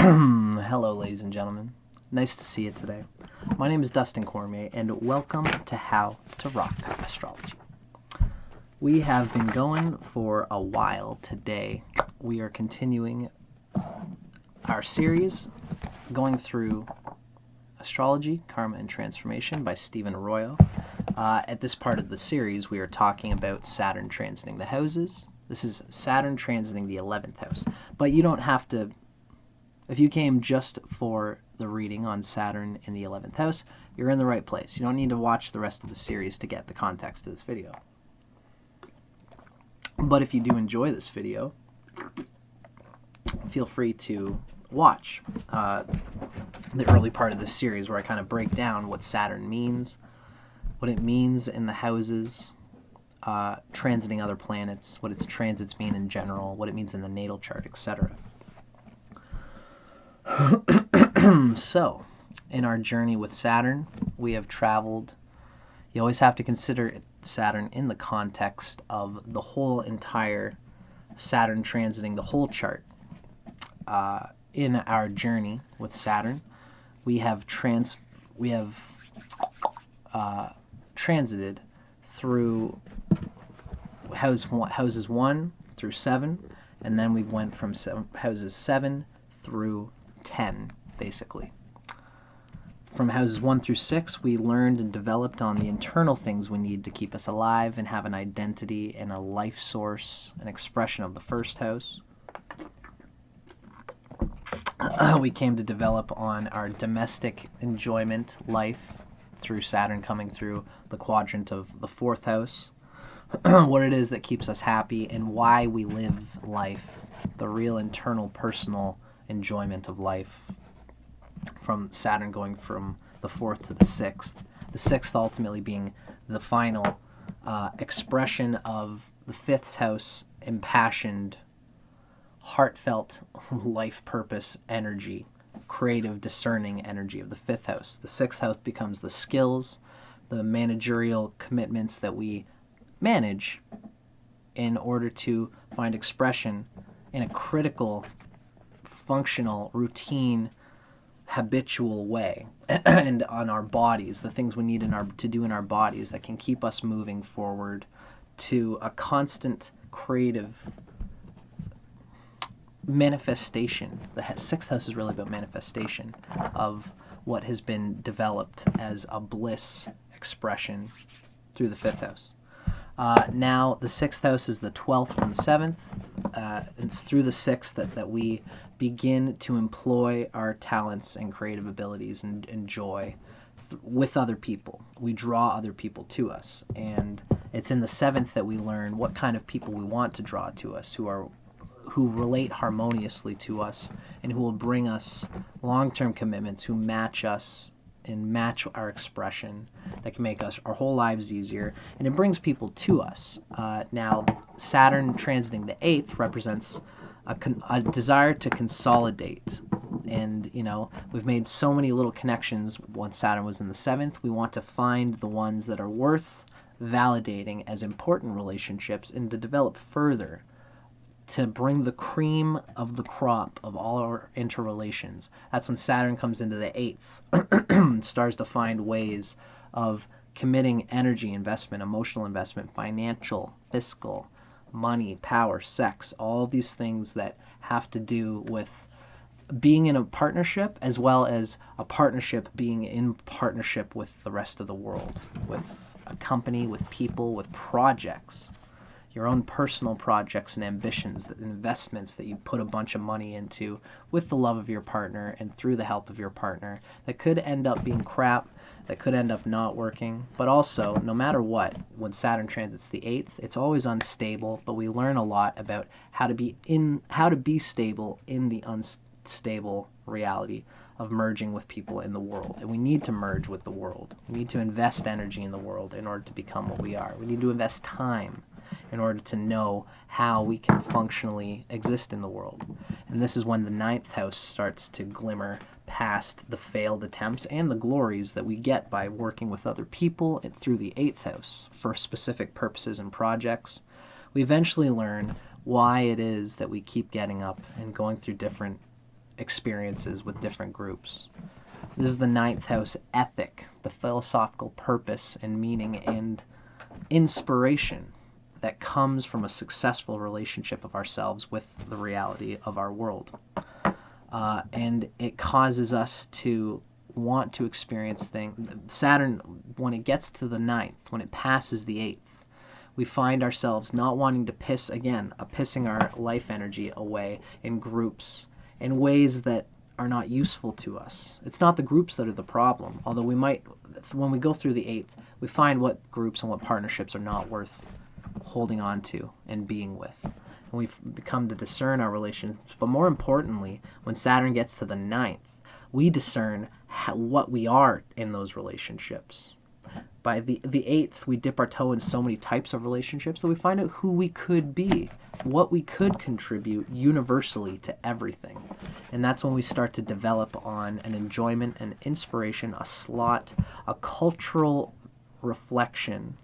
Hello, ladies and gentlemen. Nice to see you today. My name is Dustin Cormier, and welcome to How to Rock Astrology. We have been going for a while today. We are continuing our series going through Astrology, Karma and Transformation by Stephen Arroyo. At this part of the series, we are talking about Saturn transiting the houses. This is Saturn transiting the 11th house. But you don't have to, if you came just for the reading on Saturn in the 11th house, you're in the right place. You don't need to watch the rest of the series to get the context of this video. But if you do enjoy this video, feel free to watch the early part of this series where I kind of break down what Saturn means, what it means in the houses, transiting other planets, what its transits mean in general, what it means in the natal chart, etc. So, in our journey with Saturn, we have traveled. You always have to consider Saturn in the context of the whole entire Saturn transiting the whole chart. In our journey with Saturn, we have transited through houses 1 through 7, and then we've went from houses 7 through 10, basically. From houses 1 through 6, we learned and developed on the internal things we need to keep us alive and have an identity and a life source, an expression of the first house. We came to develop on our domestic enjoyment life through Saturn coming through the quadrant of the 4th house, what it is that keeps us happy and why we live life, the real internal personal enjoyment of life, from Saturn going from the 4th to the 6th. The 6th ultimately being the final expression of the 5th house, impassioned, heartfelt life purpose energy, creative, discerning energy of the 5th house. The 6th house becomes the skills, the managerial commitments that we manage in order to find expression in a critical, functional, routine, habitual way, and on our bodies, the things we need to do in our bodies that can keep us moving forward to a constant creative manifestation. The 6th house is really about manifestation of what has been developed as a bliss expression through the 5th house. Now the 6th house is the 12th from the 7th. It's through the 6th that we begin to employ our talents and creative abilities and joy with other people. We draw other people to us, and it's in the 7th that we learn what kind of people we want to draw to us, who relate harmoniously to us and who will bring us long-term commitments, who match us and match our expression, that can make us our whole lives easier, and it brings people to us. Now, Saturn transiting the 8th represents a desire to consolidate, and we've made so many little connections once Saturn was in the 7th. We want to find the ones that are worth validating as important relationships and to develop further, to bring the cream of the crop of all our interrelations. That's when Saturn comes into the 8th, starts to find ways of committing energy, investment, emotional investment, financial, fiscal, money, power, sex, all these things that have to do with being in a partnership, as well as a partnership being in partnership with the rest of the world, with a company, with people, with projects. Your own personal projects and ambitions, investments that you put a bunch of money into with the love of your partner and through the help of your partner, that could end up being crap, that could end up not working. But also, no matter what, when Saturn transits the 8th, it's always unstable, but we learn a lot about how to be stable in the unstable reality of merging with people in the world. And we need to merge with the world. We need to invest energy in the world in order to become what we are. We need to invest time in order to know how we can functionally exist in the world. And this is when the 9th house starts to glimmer past the failed attempts and the glories that we get by working with other people and through the 8th house for specific purposes and projects. We eventually learn why it is that we keep getting up and going through different experiences with different groups. This is the ninth house ethic, the philosophical purpose and meaning and inspiration that comes from a successful relationship of ourselves with the reality of our world. And it causes us to want to experience things. Saturn, when it gets to the ninth, when it passes the eighth, we find ourselves not wanting to pissing our life energy away in groups in ways that are not useful to us. It's not the groups that are the problem, although we might, when we go through the eighth, we find what groups and what partnerships are not worth holding on to and being with. And we've become to discern our relationships. But more importantly, when Saturn gets to the ninth, we discern what we are in those relationships. By the eighth, we dip our toe in so many types of relationships that we find out who we could be, what we could contribute universally to everything. And that's when we start to develop on an enjoyment, an inspiration, a slot, a cultural reflection,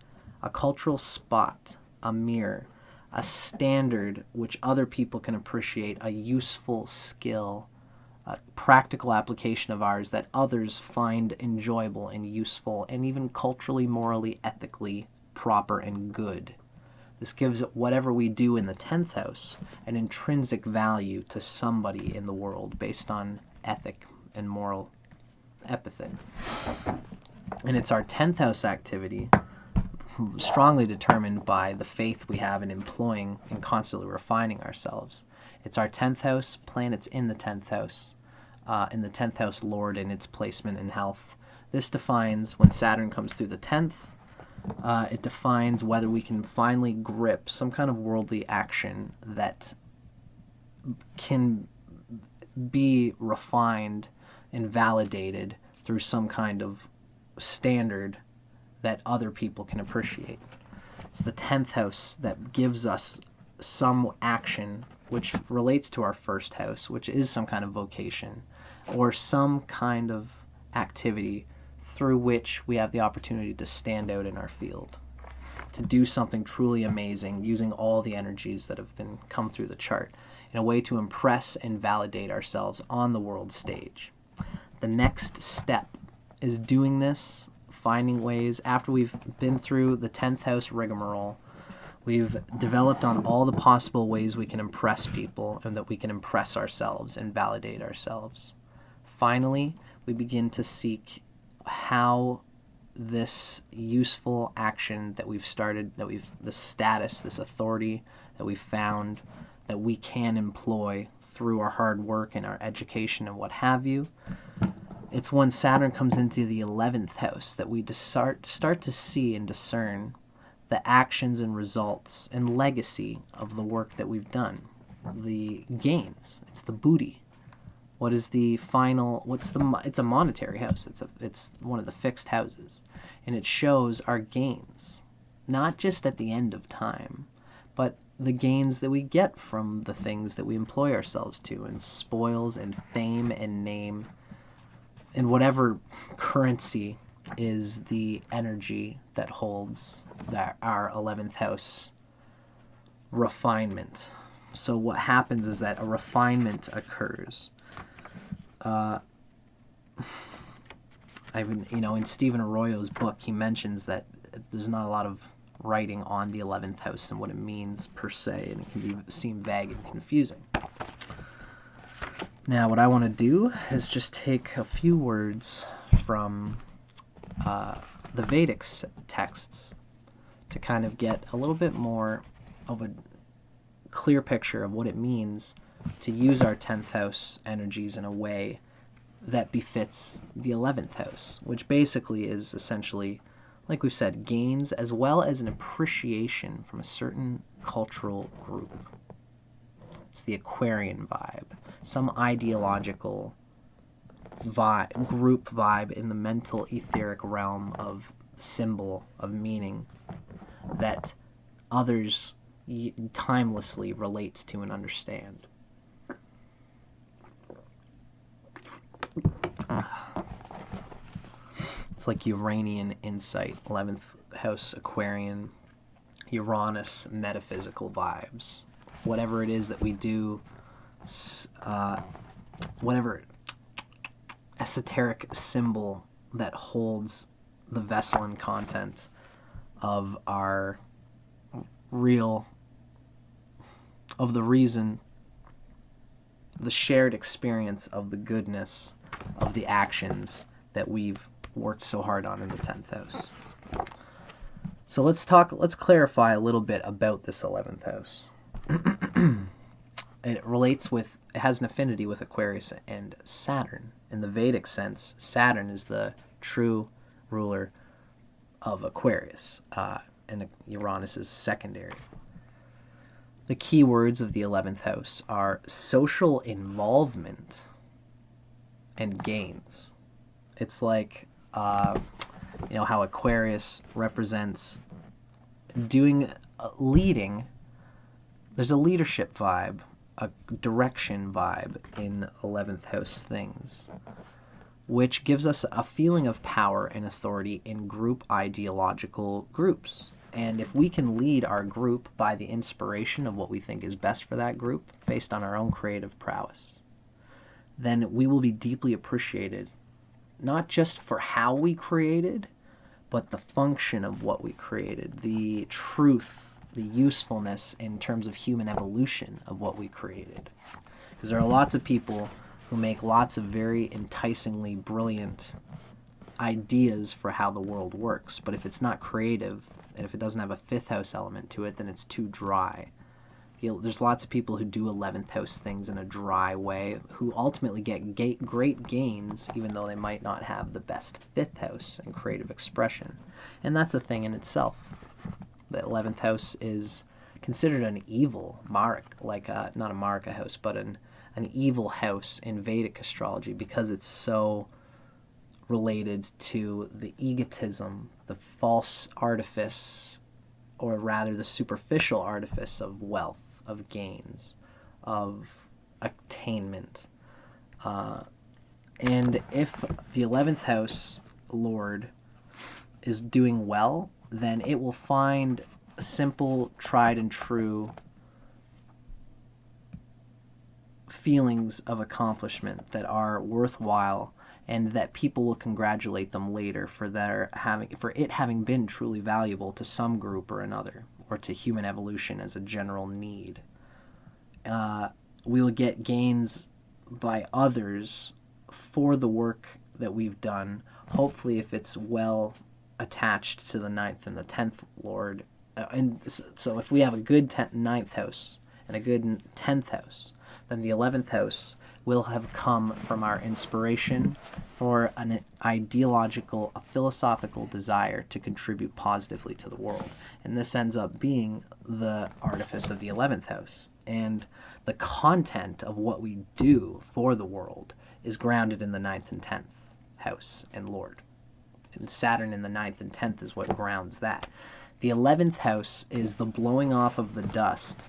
a cultural spot, a mirror, a standard which other people can appreciate, a useful skill, a practical application of ours that others find enjoyable and useful and even culturally, morally, ethically proper and good. This gives whatever we do in the 10th house an intrinsic value to somebody in the world based on ethic and moral epithet. And it's our 10th house activity, strongly determined by the faith we have in employing and constantly refining ourselves. It's our 10th house, planets in the 10th house, in the 10th house Lord and its placement in health. This defines when Saturn comes through the 10th, it defines whether we can finally grip some kind of worldly action that can be refined and validated through some kind of standard that other people can appreciate. It's the 10th house that gives us some action which relates to our first house, which is some kind of vocation or some kind of activity through which we have the opportunity to stand out in our field, to do something truly amazing using all the energies that have been come through the chart in a way to impress and validate ourselves on the world stage. The next step is doing this, finding ways, after we've been through the 10th house rigmarole, we've developed on all the possible ways we can impress people and that we can impress ourselves and validate ourselves. Finally, we begin to seek how this useful action that we've started, the status, this authority that we've found, that we can employ through our hard work and our education and what have you. It's when Saturn comes into the 11th house that we start to see and discern the actions and results and legacy of the work that we've done, the gains. It's the booty. What is the final? It's a monetary house. It's one of the fixed houses, and it shows our gains, not just at the end of time, but the gains that we get from the things that we employ ourselves to, and spoils and fame and name, and whatever currency is the energy that holds our 11th house refinement. So what happens is that a refinement occurs. In Stephen Arroyo's book, he mentions that there's not a lot of writing on the 11th house and what it means per se, and it can seem vague and confusing. Now, what I want to do is just take a few words from the Vedic texts to kind of get a little bit more of a clear picture of what it means to use our 10th house energies in a way that befits the 11th house, which basically is essentially, like we've said, gains as well as an appreciation from a certain cultural group. It's the Aquarian vibe, some ideological group vibe in the mental etheric realm of symbol, of meaning that others timelessly relate to and understand. It's like Uranian insight, 11th house Aquarian, Uranus metaphysical vibes. Whatever it is that we do whatever esoteric symbol that holds the vessel and content of our real, of the reason, the shared experience of the goodness of the actions that we've worked so hard on in the 10th house. So let's clarify a little bit about this 11th house. It has an affinity with Aquarius and Saturn. In the Vedic sense, Saturn is the true ruler of Aquarius, and Uranus is secondary. The key words of the 11th house are social involvement and gains. It's like, how Aquarius represents leading. There's a leadership vibe, a direction vibe in 11th house things, which gives us a feeling of power and authority in group ideological groups. And if we can lead our group by the inspiration of what we think is best for that group, based on our own creative prowess, then we will be deeply appreciated, not just for how we created, but the function of what we created, the truth, the usefulness in terms of human evolution of what we created. Because there are lots of people who make lots of very enticingly brilliant ideas for how the world works, but if it's not creative, and if it doesn't have a 5th house element to it, then it's too dry. There's lots of people who do 11th house things in a dry way, who ultimately get great gains, even though they might not have the best 5th house and creative expression. And that's a thing in itself. The 11th house is considered an evil not a Marika house, but an evil house in Vedic astrology, because it's so related to the egotism, the false artifice, or rather the superficial artifice of wealth, of gains, of attainment. And if the 11th house lord is doing well, then it will find simple, tried and true feelings of accomplishment that are worthwhile, and that people will congratulate them later for it having been truly valuable to some group or another, or to human evolution as a general need. We will get gains by others for the work that we've done, hopefully if it's well attached to the 9th and the 10th lord. And so if we have a good 9th house and a good 10th house, then the 11th house will have come from our inspiration for an ideological, a philosophical desire to contribute positively to the world. And this ends up being the artifice of the 11th house. And the content of what we do for the world is grounded in the 9th and 10th house and lord. And Saturn in the 9th and 10th is what grounds that. The 11th house is the blowing off of the dust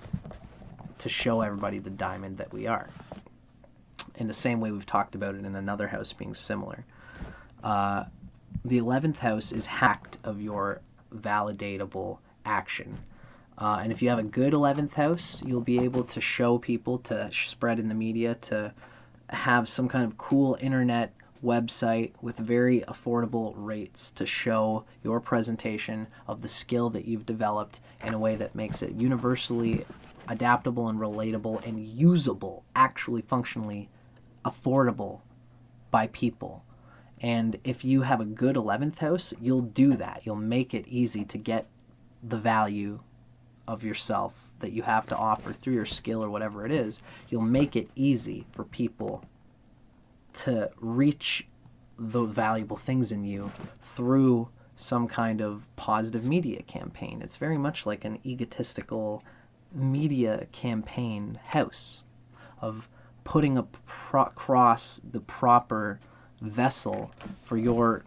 to show everybody the diamond that we are. In the same way we've talked about it in another house being similar. The 11th house is hacked of your validatable action. And if you have a good 11th house, you'll be able to show people, to spread in the media, to have some kind of cool internet website with very affordable rates to show your presentation of the skill that you've developed in a way that makes it universally adaptable and relatable and usable, actually functionally affordable by people. And if you have a good 11th house, you'll do that. You'll make it easy to get the value of yourself that you have to offer through your skill or whatever it is. You'll make it easy for people to reach the valuable things in you through some kind of positive media campaign. It's very much like an egotistical media campaign house of putting across the proper vessel for your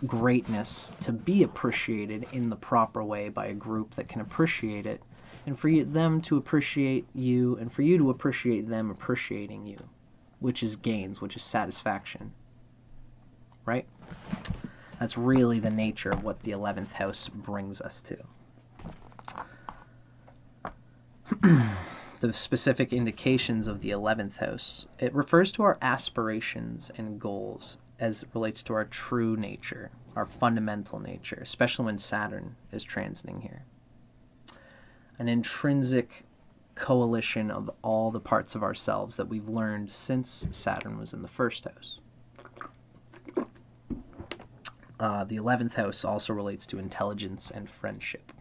greatness to be appreciated in the proper way by a group that can appreciate it, and for them to appreciate you, and for you to appreciate them appreciating you, which is gains, which is satisfaction. Right? That's really the nature of what the 11th house brings us to. the specific indications of the 11th house, it refers to our aspirations and goals as it relates to our true nature, our fundamental nature, especially when Saturn is transiting here. An intrinsic coalition of all the parts of ourselves that we've learned since Saturn was in the first house. The 11th house also relates to intelligence and friendship,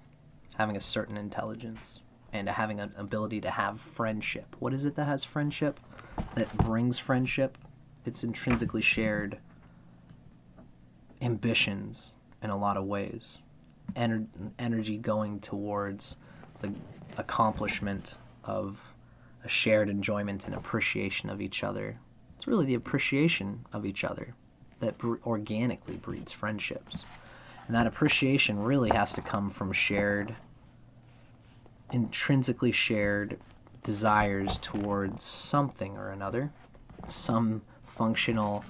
having a certain intelligence and having an ability to have friendship. What is it that has friendship? That brings friendship? It's intrinsically shared ambitions in a lot of ways. Energy going towards the accomplishment of a shared enjoyment and appreciation of each other. It's really the appreciation of each other that organically breeds friendships. And that appreciation really has to come from intrinsically shared desires towards something or another, some functional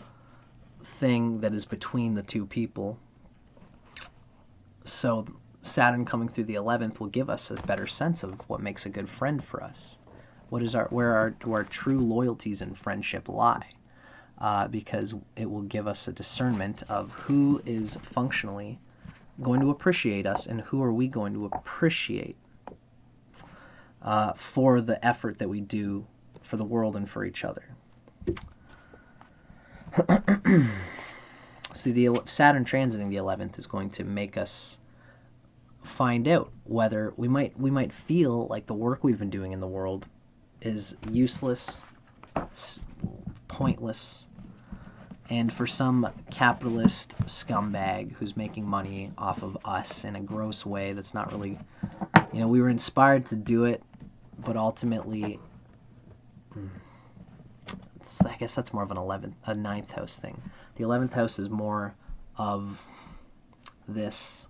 thing that is between the two people. So Saturn coming through the 11th will give us a better sense of what makes a good friend for us. Where do our true loyalties and friendship lie? Because it will give us a discernment of who is functionally going to appreciate us and who are we going to appreciate for the effort that we do for the world and for each other. See, the Saturn transiting the 11th is going to make us find out whether we might feel like the work we've been doing in the world is useless, pointless, and for some capitalist scumbag who's making money off of us in a gross way that's not really, we were inspired to do it, but ultimately, I guess that's more of a ninth house thing. The 11th house is more of this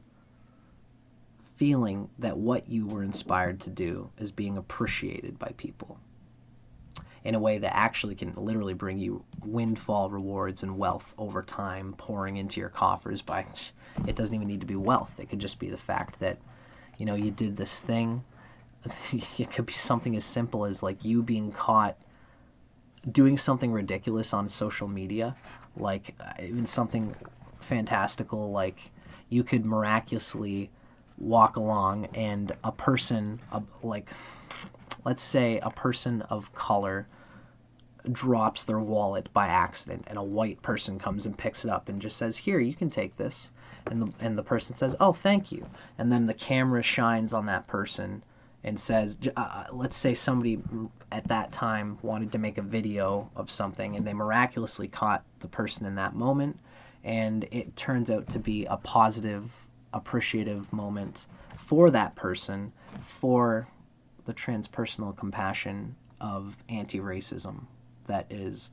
feeling that what you were inspired to do is being appreciated by people in a way that actually can literally bring you windfall rewards and wealth over time pouring into your coffers it doesn't even need to be wealth. It could just be the fact that, you did this thing. It could be something as simple as like you being caught doing something ridiculous on social media, like even something fantastical, like you could miraculously walk along and a person, let's say a person of color drops their wallet by accident and a white person comes and picks it up and just says, "Here, you can take this." And the person says, "Oh, thank you." And then the camera shines on that person and says, let's say somebody at that time wanted to make a video of something and they miraculously caught the person in that moment, and it turns out to be a positive, appreciative moment for that person, for the transpersonal compassion of anti-racism that is,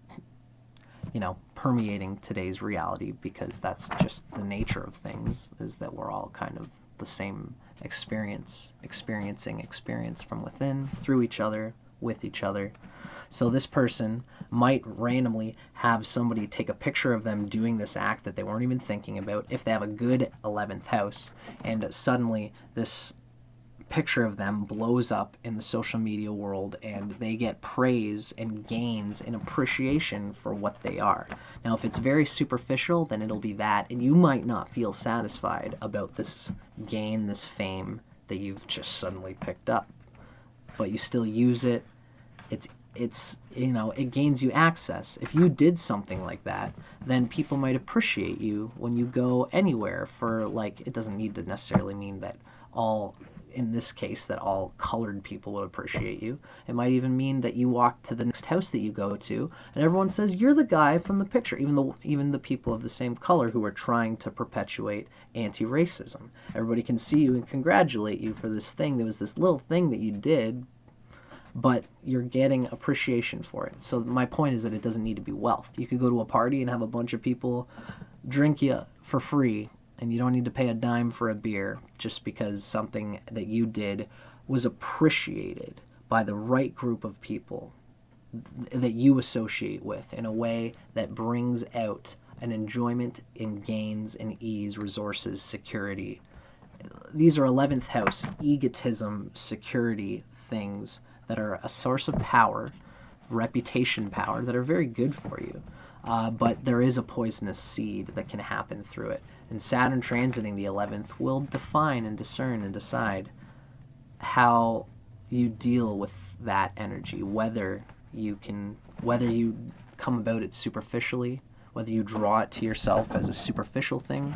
permeating today's reality, because that's just the nature of things, is that we're all kind of the same experiencing experience from within, through each other, with each other. So this person might randomly have somebody take a picture of them doing this act that they weren't even thinking about, if they have a good 11th house, and suddenly this picture of them blows up in the social media world and they get praise and gains and appreciation for what they are. Now, if it's very superficial, then it'll be that, and you might not feel satisfied about this gain, this fame that you've just suddenly picked up, but you still use it. It gains you access. If you did something like that, then people might appreciate you when you go anywhere for, it doesn't need to necessarily mean that in this case, that all colored people would appreciate you. It might even mean that you walk to the next house that you go to, and everyone says, "You're the guy from the picture," even the people of the same color who are trying to perpetuate anti-racism. Everybody can see you and congratulate you for this thing. There was this little thing that you did, but you're getting appreciation for it. So my point is that it doesn't need to be wealth. You could go to a party and have a bunch of people drink you for free, and you don't need to pay a dime for a beer, just because something that you did was appreciated by the right group of people that you associate with in a way that brings out an enjoyment in gains and ease, resources, security. These are 11th house egotism, security things that are a source of power, reputation power, that are very good for you. But there is a poisonous seed that can happen through it. And Saturn transiting the 11th will define and discern and decide how you deal with that energy, whether you come about it superficially, whether you draw it to yourself as a superficial thing,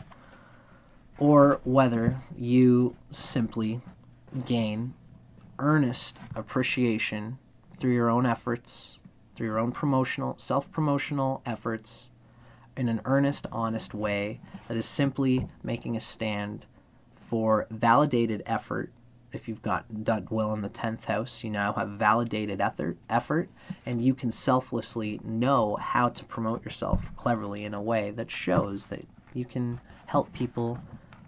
or whether you simply gain earnest appreciation through your own efforts, through your own self-promotional efforts, in an earnest, honest way that is simply making a stand for validated effort. If you've got done well in the 10th house, you now have validated effort, and you can selflessly know how to promote yourself cleverly in a way that shows that you can help people,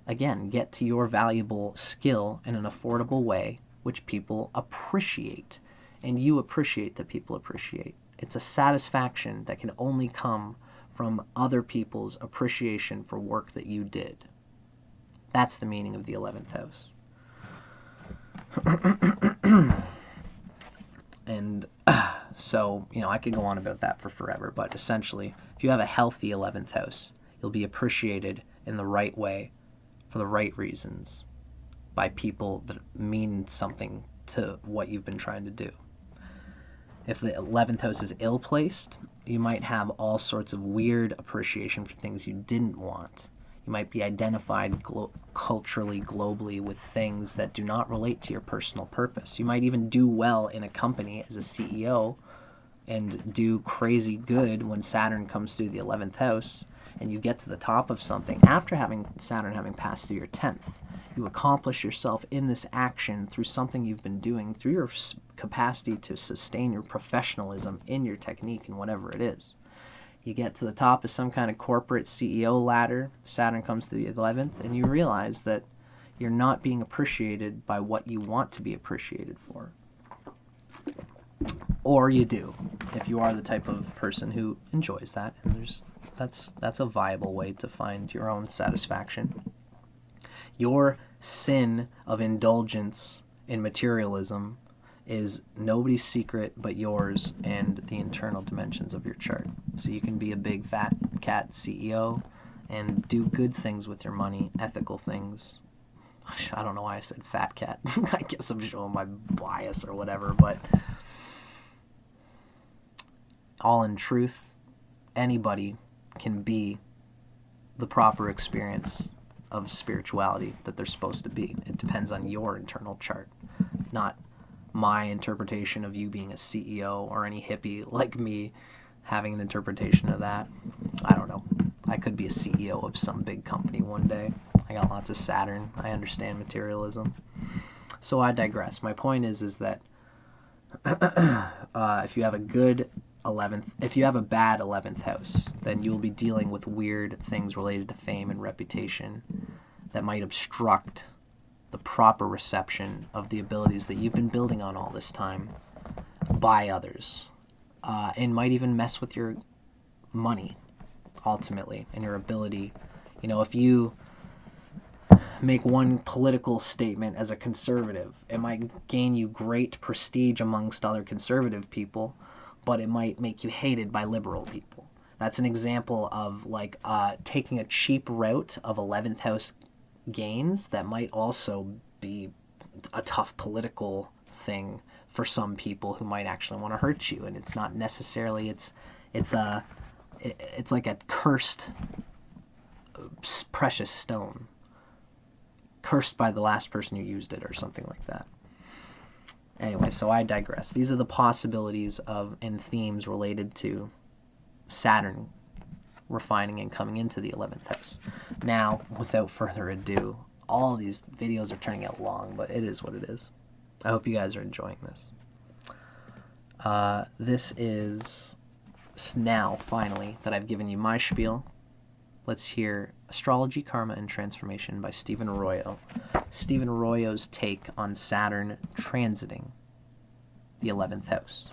again, get to your valuable skill in an affordable way, which people appreciate, and you appreciate that people appreciate. It's a satisfaction that can only come from other people's appreciation for work that you did. That's the meaning of the 11th house. And so, I could go on about that for forever, but essentially, if you have a healthy 11th house, you'll be appreciated in the right way, for the right reasons, by people that mean something to what you've been trying to do. If the 11th house is ill-placed, you might have all sorts of weird appreciation for things you didn't want. You might be identified culturally, globally, with things that do not relate to your personal purpose. You might even do well in a company as a CEO and do crazy good when Saturn comes through the 11th house, and you get to the top of something after Saturn having passed through your 10th. You accomplish yourself in this action through something you've been doing, through your capacity to sustain your professionalism in your technique and whatever it is. You get to the top of some kind of corporate CEO ladder, Saturn comes to the 11th, and you realize that you're not being appreciated by what you want to be appreciated for. Or you do, if you are the type of person who enjoys that, and that's a viable way to find your own satisfaction. Your sin of indulgence in materialism is nobody's secret but yours and the internal dimensions of your chart. So you can be a big fat cat CEO and do good things with your money, ethical things. I don't know why I said fat cat. I guess I'm showing my bias or whatever, but all in truth, anybody can be the proper experience of spirituality that they're supposed to be. It depends on your internal chart, not my interpretation of you being a CEO or any hippie like me having an interpretation of that. I don't know. I could be a CEO of some big company one day. I got lots of Saturn. I understand materialism. So I digress. My point is that if you have a good 11th, if you have a bad 11th house, then you'll be dealing with weird things related to fame and reputation that might obstruct the proper reception of the abilities that you've been building on all this time by others, and might even mess with your money ultimately and your ability. If you make one political statement as a conservative, it might gain you great prestige amongst other conservative people, but it might make you hated by liberal people. That's an example of taking a cheap route of 11th house gains that might also be a tough political thing for some people who might actually want to hurt you. And it's not necessarily, it's like a cursed precious stone, cursed by the last person who used it or something like that. Anyway, so I digress. These are the possibilities and themes related to Saturn refining and coming into the 11th house. Now, without further ado, all these videos are turning out long, but it is what it is. I hope you guys are enjoying this. This is now, finally, that I've given you my spiel. Let's hear Astrology, Karma, and Transformation by Stephen Arroyo. Stephen Arroyo's take on Saturn transiting the 11th house.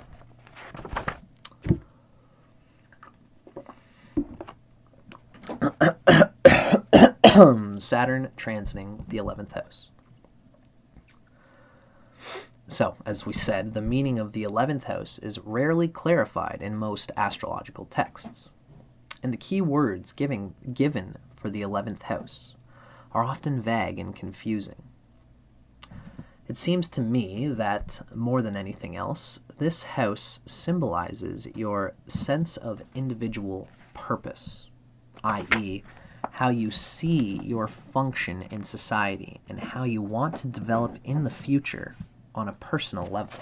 Saturn transiting the 11th house. So, as we said, the meaning of the 11th house is rarely clarified in most astrological texts. And the key words given for the 11th house are often vague and confusing. It seems to me that, more than anything else, this house symbolizes your sense of individual purpose, i.e., how you see your function in society and how you want to develop in the future on a personal level.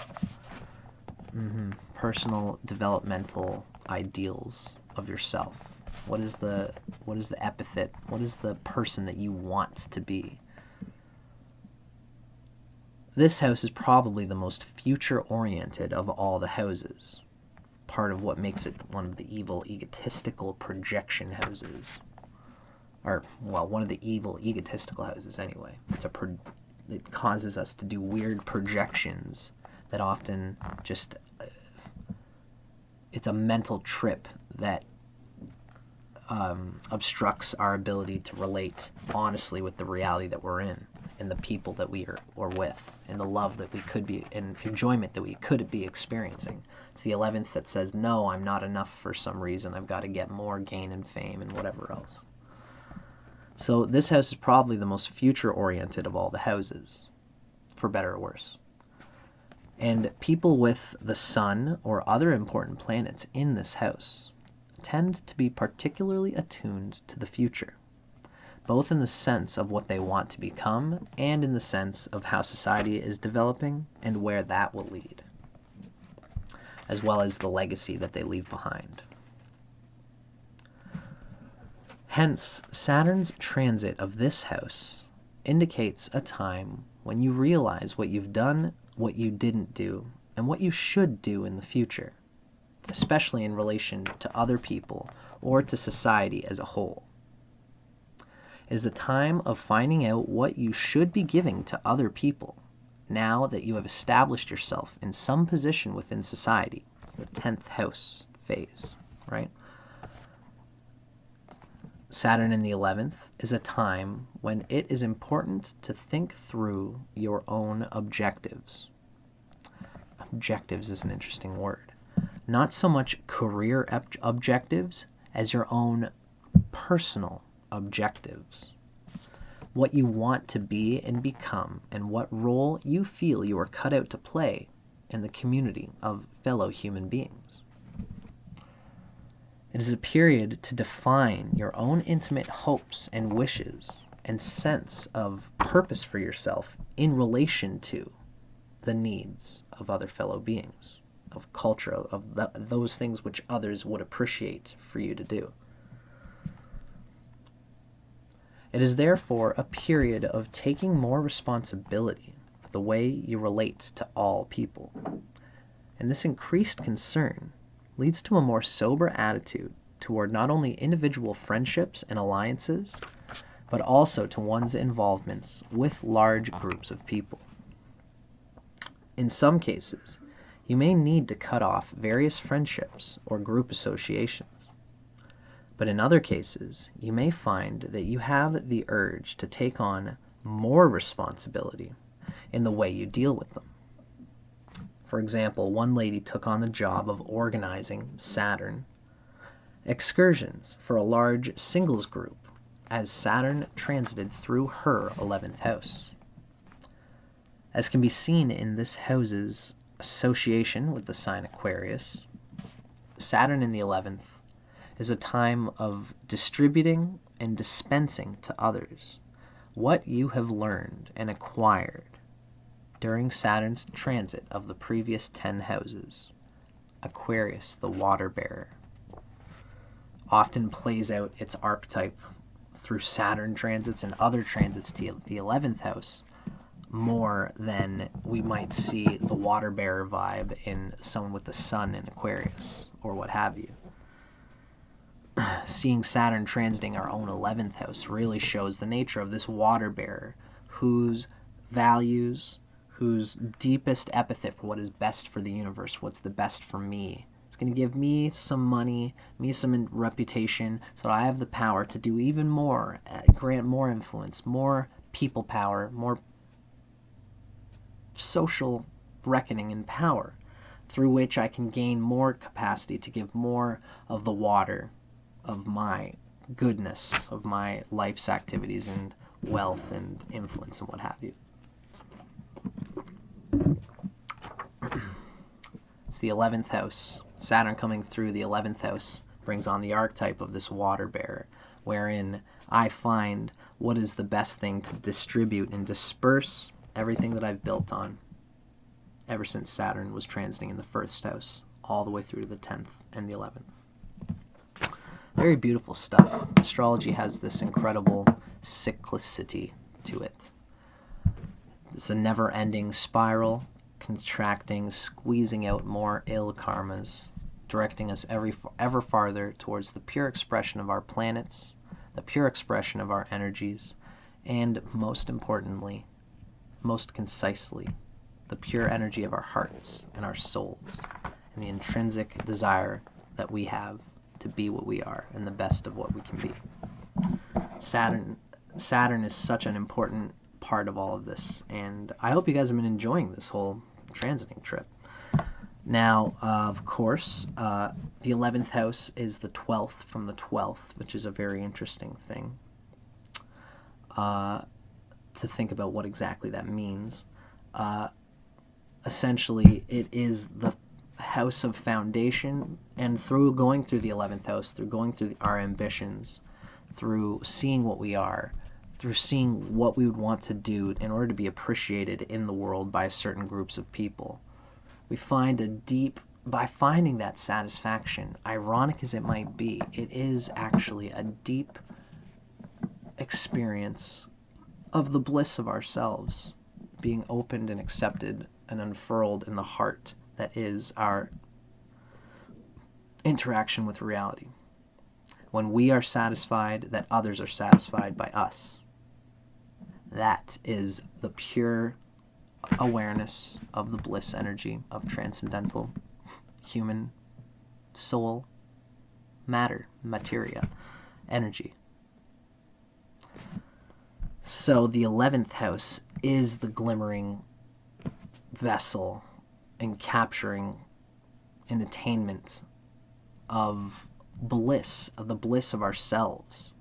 Personal developmental ideals of yourself. What is the epithet? What is the person that you want to be? This house is probably the most future-oriented of all the houses. Part of what makes it one of the evil, egotistical projection houses. Or, well, one of the evil, egotistical houses anyway. It causes us to do weird projections that often just... it's a mental trip that obstructs our ability to relate honestly with the reality that we're in, and the people that we are with, and the love that we could be, and enjoyment that we could be experiencing. It's the 11th that says, no, I'm not enough for some reason. I've got to get more gain and fame and whatever else. So this house is probably the most future-oriented of all the houses, for better or worse. And people with the sun or other important planets in this house tend to be particularly attuned to the future, both in the sense of what they want to become and in the sense of how society is developing and where that will lead, as well as the legacy that they leave behind. Hence, Saturn's transit of this house indicates a time when you realize what you've done, what you didn't do, and what you should do in the future, especially in relation to other people or to society as a whole. It is a time of finding out what you should be giving to other people now that you have established yourself in some position within society. It's the 10th house phase, right? Saturn in the 11th is a time when it is important to think through your own objectives. Objectives is an interesting word. Not so much career objectives as your own personal objectives. What you want to be and become, and what role you feel you are cut out to play in the community of fellow human beings. It is a period to define your own intimate hopes and wishes and sense of purpose for yourself in relation to the needs of other fellow beings, of culture, of those things which others would appreciate for you to do. It is therefore a period of taking more responsibility for the way you relate to all people. And this increased concern leads to a more sober attitude toward not only individual friendships and alliances, but also to one's involvements with large groups of people. In some cases, you may need to cut off various friendships or group associations. But in other cases, you may find that you have the urge to take on more responsibility in the way you deal with them. For example, one lady took on the job of organizing Saturn excursions for a large singles group as Saturn transited through her 11th house. As can be seen in this house's association with the sign Aquarius, Saturn in the 11th is a time of distributing and dispensing to others what you have learned and acquired during Saturn's transit of the previous 10 houses. Aquarius, the water bearer, often plays out its archetype through Saturn transits and other transits to the 11th house more than we might see the water bearer vibe in someone with the sun in Aquarius or what have you. Seeing Saturn transiting our own 11th house really shows the nature of this water bearer whose values, whose deepest epithet for what is best for the universe, what's the best for me. It's going to give me some money, me some reputation, so that I have the power to do even more, grant more influence, more people power, more social reckoning in power, through which I can gain more capacity to give more of the water of my goodness, of my life's activities and wealth and influence and what have you. It's the 11th house. Saturn coming through the 11th house brings on the archetype of this water bearer, wherein I find what is the best thing to distribute and disperse everything that I've built on ever since Saturn was transiting in the 1st house, all the way through to the 10th and the 11th. Very beautiful stuff. Astrology has this incredible cyclicity to it. It's a never-ending spiral, contracting, squeezing out more ill karmas, directing us ever farther towards the pure expression of our planets, the pure expression of our energies, and most importantly, most concisely, the pure energy of our hearts and our souls, and the intrinsic desire that we have to be what we are and the best of what we can be. Saturn is such an important part of all of this, and I hope you guys have been enjoying this whole transiting trip. Now, of course, the 11th house is the 12th from the 12th, which is a very interesting thing to think about what exactly that means. Essentially, it is the house of foundation, and through going through the 11th house, through going through our ambitions, through seeing what we are, through seeing what we would want to do in order to be appreciated in the world by certain groups of people, we find by finding that satisfaction, ironic as it might be, it is actually a deep experience of the bliss of ourselves being opened and accepted and unfurled in the heart that is our interaction with reality. When we are satisfied, that others are satisfied by us. That is the pure awareness of the bliss energy of transcendental human soul, matter, materia, energy. So the 11th house is the glimmering vessel in capturing an attainment of bliss, of the bliss of ourselves.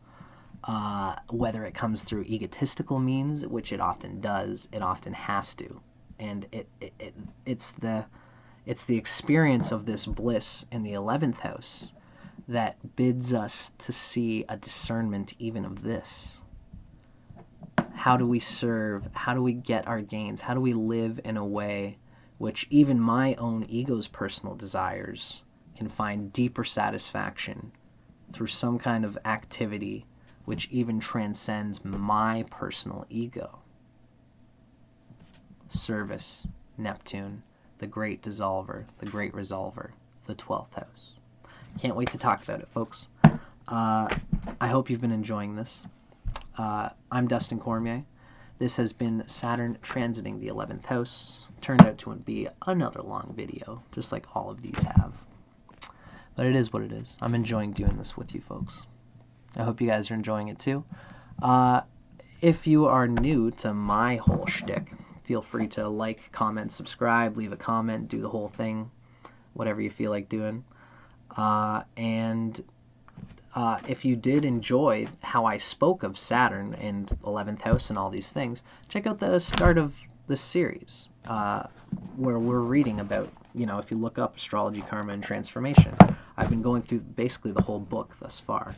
Whether it comes through egotistical means, which it often does, it often has to. And it's the experience of this bliss in the 11th house that bids us to see a discernment even of this. How do we serve? How do we get our gains? How do we live in a way which even my own ego's personal desires can find deeper satisfaction through some kind of activity which even transcends my personal ego? Service, Neptune, the great dissolver, the great resolver, the 12th house. Can't wait to talk about it, folks. I hope you've been enjoying this. I'm Dustin Cormier. This has been Saturn transiting the 11th house. Turned out to be another long video, just like all of these have. But it is what it is. I'm enjoying doing this with you folks. I hope you guys are enjoying it too. If you are new to my whole shtick, feel free to like, comment, subscribe, leave a comment, do the whole thing, whatever you feel like doing. If you did enjoy how I spoke of Saturn and 11th house and all these things, check out the start of this series where we're reading about, if you look up Astrology Karma and Transformation, I've been going through basically the whole book thus far.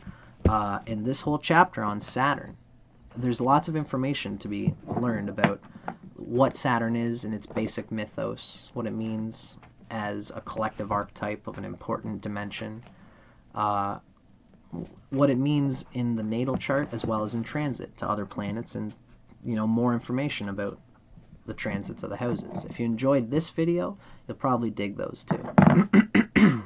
In this whole chapter on Saturn, there's lots of information to be learned about what Saturn is in its basic mythos, what it means as a collective archetype of an important dimension, what it means in the natal chart as well as in transit to other planets, and more information about the transits of the houses. If you enjoyed this video, you'll probably dig those too.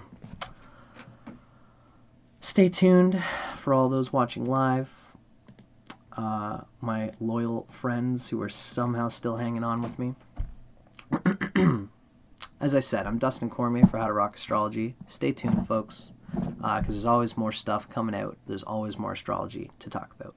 Stay tuned for all those watching live, my loyal friends who are somehow still hanging on with me. As I said, I'm Dustin Cormier for How to Rock Astrology. Stay tuned, folks, because there's always more stuff coming out. There's always more astrology to talk about.